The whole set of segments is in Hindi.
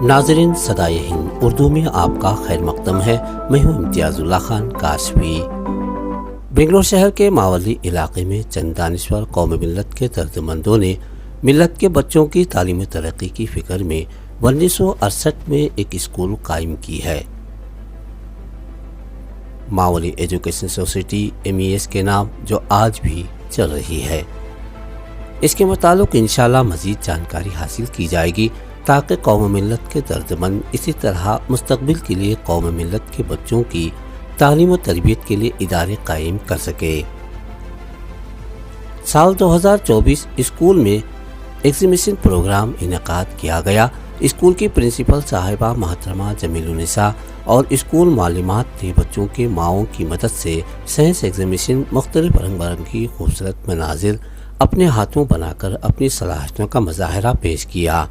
नाज़रीन सदाए हिंद उर्दू में आपका खैर मकदम है। मैं हूँ इम्तियाज़ुल्लाह खान काशफी। बेंगलोर शहर के मावली इलाके में चंद दानिश्वर कौम मिल्लत के दर्दमंदों ने मिल्लत के बच्चों की तालीमी तरक्की की फ़िक्र में 1968 में एक स्कूल कायम की है। मावली एजुकेशन सोसाइटी MES के नाम, जो आज भी चल रही है। इसके मुताल्लिक़ इंशाअल्लाह मज़ीद जानकारी हासिल की जाएगी ताकि कौम मिल्लत के दर्दमंद इसी तरह मुस्तक़बिल के लिए कौम मिल्लत के बच्चों की तालीम व तरबियत के लिए इदारे कायम कर सके। साल 2024 स्कूल में एग्जीबिशन प्रोग्राम इनेकाद किया गया। स्कूल की प्रिंसिपल साहिबा मोहतरमा जमीलुन्निसा और स्कूल मालिमात ने बच्चों के माओं की मदद से साइंस एग्जीबिशन मुख्तलिफ रंग बिरंगी खूबसूरत मनाजिर अपने हाथों बनाकर अपनी सलाहियतों का मुजाहरा पेश किया।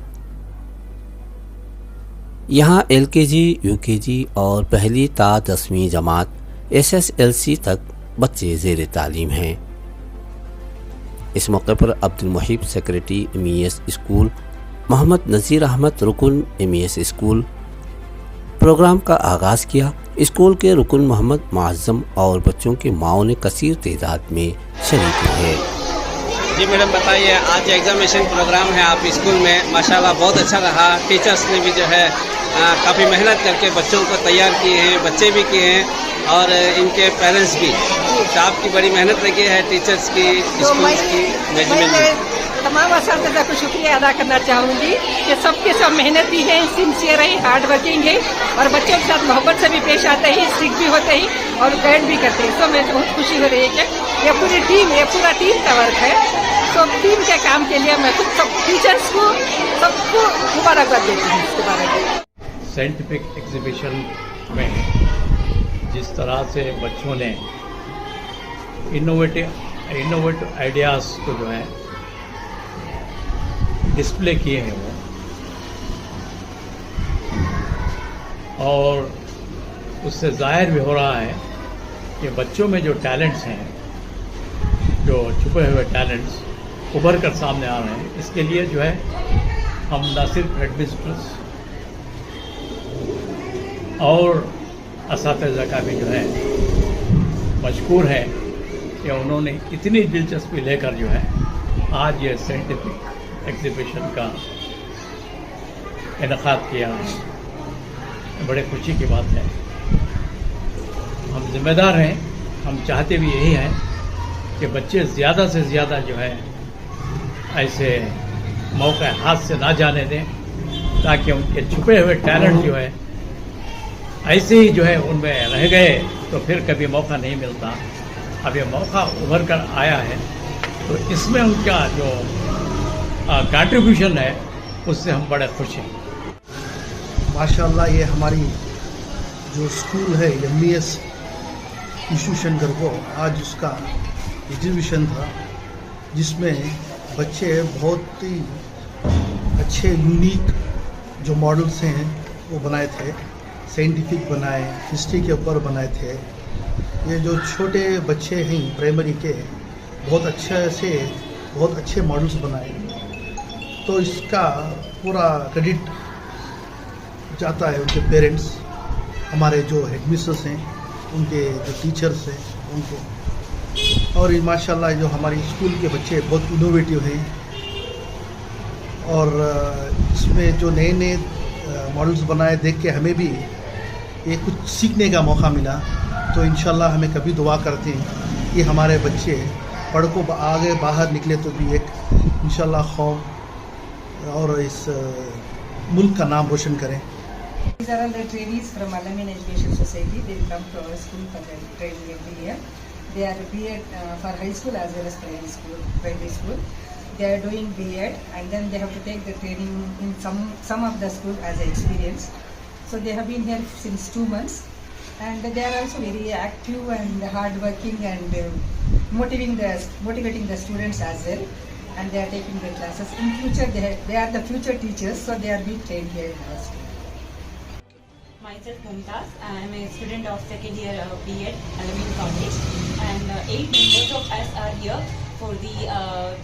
यहाँ LKG, UKG और पहली ता 10वीं जमात SSLC तक बच्चे ज़ेर तालीम हैं। इस मौके पर Abdul Muhib secretary MES school, Mohammad Nazir Ahmed रुकन MES स्कूल प्रोग्राम का आगाज़ किया। स्कूल के रुकन मोहम्मद मुअज़्ज़म और बच्चों के माओं ने कसीर तादाद में शरीक हुए। जी मैडम बताइए, आज एग्जामिनेशन प्रोग्राम है आप स्कूल में, माशाल्लाह बहुत अच्छा रहा। टीचर्स ने भी जो है काफ़ी मेहनत करके बच्चों को तैयार किए हैं, बच्चे भी किए हैं और इनके पेरेंट्स भी। तो आपकी बड़ी मेहनत लगी है टीचर्स की, स्कूल की मैनेजमेंट में। तमाम असातिज़ा को शुक्रिया अदा करना चाहूँगी कि सबके सब मेहनती हैं, सिंसियर हैं, हार्ड वर्किंग है और बच्चों के साथ मोहब्बत से भी पेश आते हैं, स्ट्रिक्ट भी होते हैं और गाइड भी करते हैं। तो मैं बहुत खुशी हो रही है कि ये पूरा टीम का वर्क है। तो टीम के काम के लिए मैं खुद सब टीचर्स को सबको मुबारकबाद देती हूँ। इसके बारे में साइंटिफिक एग्जीबिशन में जिस तरह से बच्चों ने इनोवेटिव आइडियाज़ को जो है डिस्प्ले किए हैं वो, और उससे जाहिर भी हो रहा है कि बच्चों में जो टैलेंट्स हैं, जो छुपे हुए टैलेंट्स उभर कर सामने आ रहे हैं। इसके लिए जो है हम न सिर्फ हेडमिस्ट्रेस और असातिज़ा का भी जो है मशकूर है कि उन्होंने इतनी दिलचस्पी लेकर जो है आज ये साइंटिफिक एग्जीबिशन का इनेकाद किया। बड़े खुशी की बात है। हम जिम्मेदार हैं, हम चाहते भी यही हैं कि बच्चे ज़्यादा से ज़्यादा जो है ऐसे मौके हाथ से ना जाने दें, ताकि उनके छुपे हुए टैलेंट जो है ऐसे ही जो है उनमें रह गए तो फिर कभी मौका नहीं मिलता। अब ये मौका उभर कर आया है, तो इसमें उनका जो कंट्रीब्यूशन है उससे हम बड़े खुश हैं। माशाल्लाह, ये हमारी जो स्कूल है MES इंस्टीट्यूशन करको, आज उसका एग्जीबिशन था जिसमें बच्चे बहुत ही अच्छे यूनिक जो मॉडल्स हैं वो बनाए थे। साइंटिफिक बनाए, हिस्ट्री के ऊपर बनाए थे। ये जो छोटे बच्चे हैं प्राइमरी के, बहुत अच्छे मॉडल्स बनाए। तो इसका पूरा क्रेडिट जाता है उनके पेरेंट्स, हमारे जो हेडमिस्ट्रेस हैं, उनके जो टीचर्स हैं उनको। और माशाल्लाह जो हमारी स्कूल के बच्चे बहुत इनोवेटिव हैं और इसमें जो नए नए मॉडल्स बनाए देख के हमें भी ये कुछ सीखने का मौका मिला। तो इंशाल्लाह हमें कभी दुआ करते हैं कि हमारे बच्चे पढ़ को आगे बाहर निकले तो भी एक इंशाल्लाह कौम और इस मुल्क का नाम रोशन करें। These are all the trainees from Al-Amin Education Society. They come to our school for their training every year. They are B.Ed for high school as well as primary school. They are doing B.Ed and then they have to take the training in some of the school as an experience. So they have been here since 2 months and they are also very active and hardworking and motivating the students as well. And they are taking the classes. In future, they are the future teachers, so they are being trained here in our school. Myself Mumtaz, I am a student of second year B.Ed Al-Amin College, and 8 members of us are here for the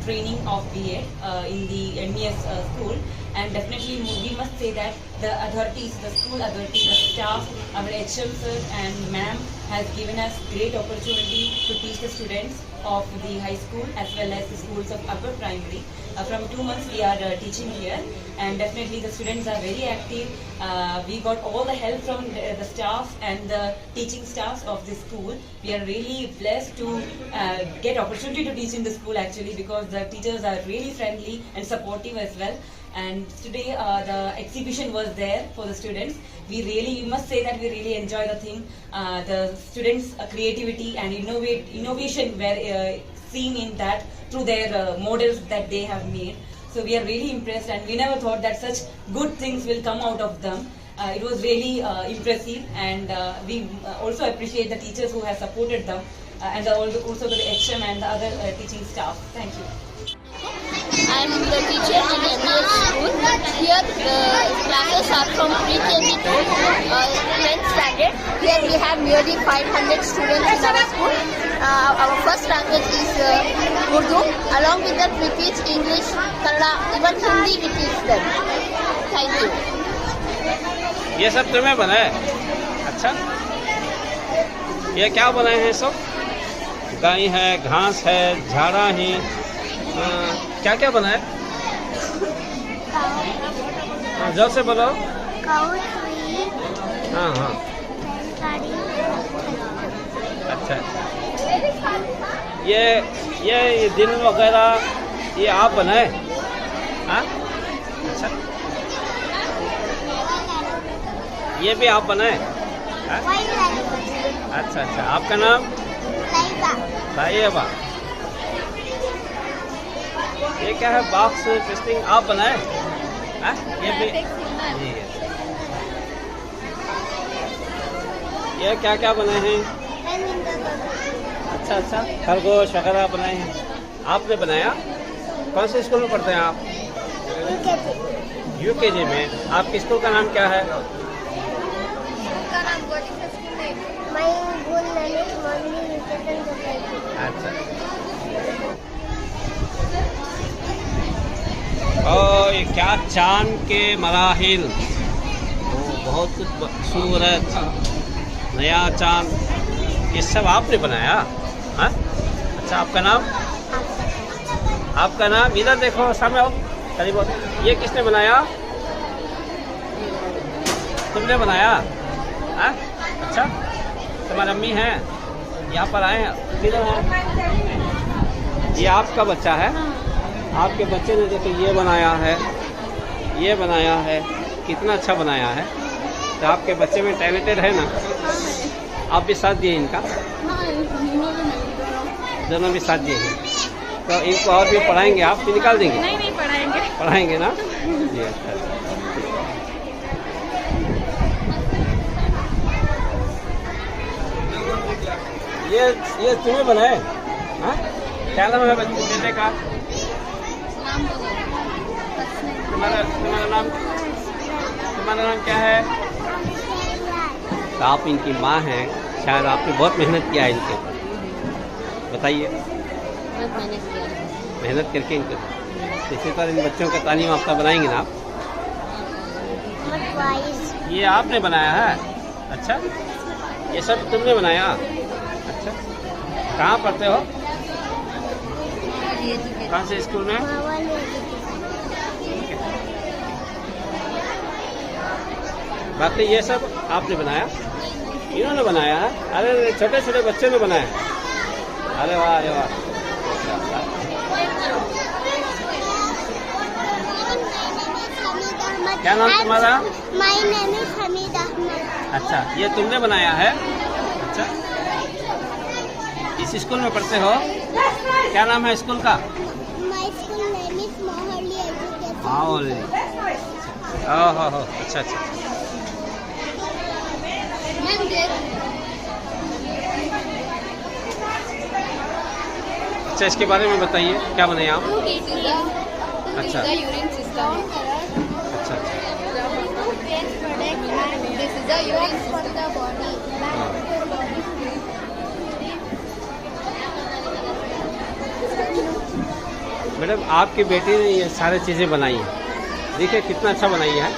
training of B.Ed in the MES school. and definitely we must say that the authorities, the school authorities, the staff, our HM sir and ma'am has given us great opportunity to teach the students of the high school as well as the schools of upper primary. From 2 months we are teaching here, and definitely the students are very active. We got all the help from the staff and the teaching staffs of the school. We are really blessed to get opportunity to teach in the school actually, because the teachers are really friendly and supportive as well. And today the exhibition was there for the students. You must say that we really enjoy the thing. The students' creativity and innovation were seen in that through their models that they have made. So we are really impressed, and we never thought that such good things will come out of them. It was really impressive, and we also appreciate the teachers who have supported them, and also the HM and the other teaching staff. Thank you. I'm the teacher in MBS school. Here the classes are from pre-KG to 10th standard. Here we have nearly 500 students in our school. Our first language is Urdu. Along with that we teach English, Kannada, even Hindi we teach them. Thank you. ये सब तुम्हें बनाए? अच्छा, ये क्या बनाए हैं सब? गाय है, घास है, झाड़ा है, क्या क्या बनाए? जोर से बोलो। हाँ हाँ, अच्छा। ये दिन वगैरह ये आप बनाए? हाँ, अच्छा। ये भी आप बनाए? हाँ? अच्छा अच्छा, आपका नाम? लाइबा। ये क्या है? बॉक्स टेस्टिंग आप बनाए? हाँ? ये भी ये क्या क्या बनाए हैं? अच्छा अच्छा, खरगोश वगैरह बनाए हैं। आपने बनाया? कौन से स्कूल में पढ़ते हैं आप? UKG में। आपके स्कूल का नाम क्या है? अच्छा। और ये क्या चांद के मराहिल, बहुत खूबसूरत नया चांद, ये सब आपने बनाया? हाँ? अच्छा, आपका नाम? आपका नाम? इधर देखो, सामने आओ, करीब आओ। ये किसने बनाया? तुमने बनाया? हाँ? अच्छा, तुम्हारी अम्मी हैं यहाँ पर आए हैं? किधर हैं? ये आपका बच्चा है? आपके बच्चे ने देखो ये बनाया है, ये बनाया है, कितना अच्छा बनाया है। तो आपके बच्चे में टैलेंटेड है ना? आप भी साथ दिए इनका? दोनों भी साथ दिए हैं। तो इनको और भी पढ़ाएंगे आप कि निकाल देंगे? नहीं पढ़ाएंगे। पढ़ाएंगे ना? जी अच्छा। ये तुम्हें बनाए? हाँ? क्या नाम है बेटे का? तुम्हारा नाम क्या है? तो आप इनकी माँ हैं, शायद आपने बहुत मेहनत किया है इनके ऊपर, बताइए। बहुत मेहनत किया है। मेहनत करके इनके इसी तरह इन बच्चों का तालीम याफ्ता बनाएंगे ना आप? ये आपने बनाया है? अच्छा, ये सब तुमने बनाया? अच्छा, कहाँ पढ़ते हो? कौन से स्कूल में? बाकी ये सब आपने बनाया? इन्होंने बनाया है? अरे छोटे छोटे बच्चे ने बनाया? अरे वाह, अरे वाह। क्या नाम तुम्हारा? My name is Hamid Ahmed. अच्छा, ये तुमने बनाया है? अच्छा, इस स्कूल में पढ़ते हो? क्या नाम है स्कूल का? माय स्कूल नेम इज मोहल्ली एजुकेशन। मोहल्ली। ओहो, अच्छा अच्छा। अच्छा, इसके बारे में बताइए, क्या बनाए आप? अच्छा यूरिन सिस्टम। अच्छा अच्छा। This is the urine for the body. Madam, आपकी बेटी ने ये सारी चीज़ें बनाई हैं, देखिए कितना अच्छा बनाई है।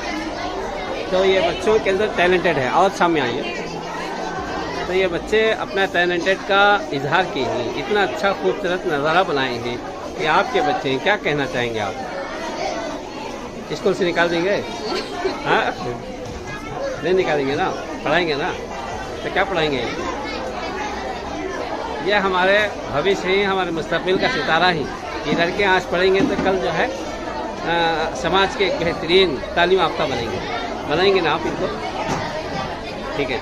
तो ये बच्चों के अंदर टैलेंटेड है। और सामने आइए। तो ये बच्चे अपना टैलेंटेड का इजहार किए हैं, इतना अच्छा खूबसूरत नज़ारा बनाए हैं कि आपके बच्चे हैं। क्या कहना चाहेंगे आप? स्कूल से निकाल देंगे? हाँ, नहीं निकालेंगे ना, पढ़ाएंगे ना। तो क्या पढ़ाएंगे? ये हमारे भविष्य ही, हमारे मुस्तकबिल का सितारा ही। ये लड़के आज पढ़ेंगे तो कल जो है समाज के बेहतरीन तालीम याफ्ता बनेंगे ना आप इनको। ठीक है।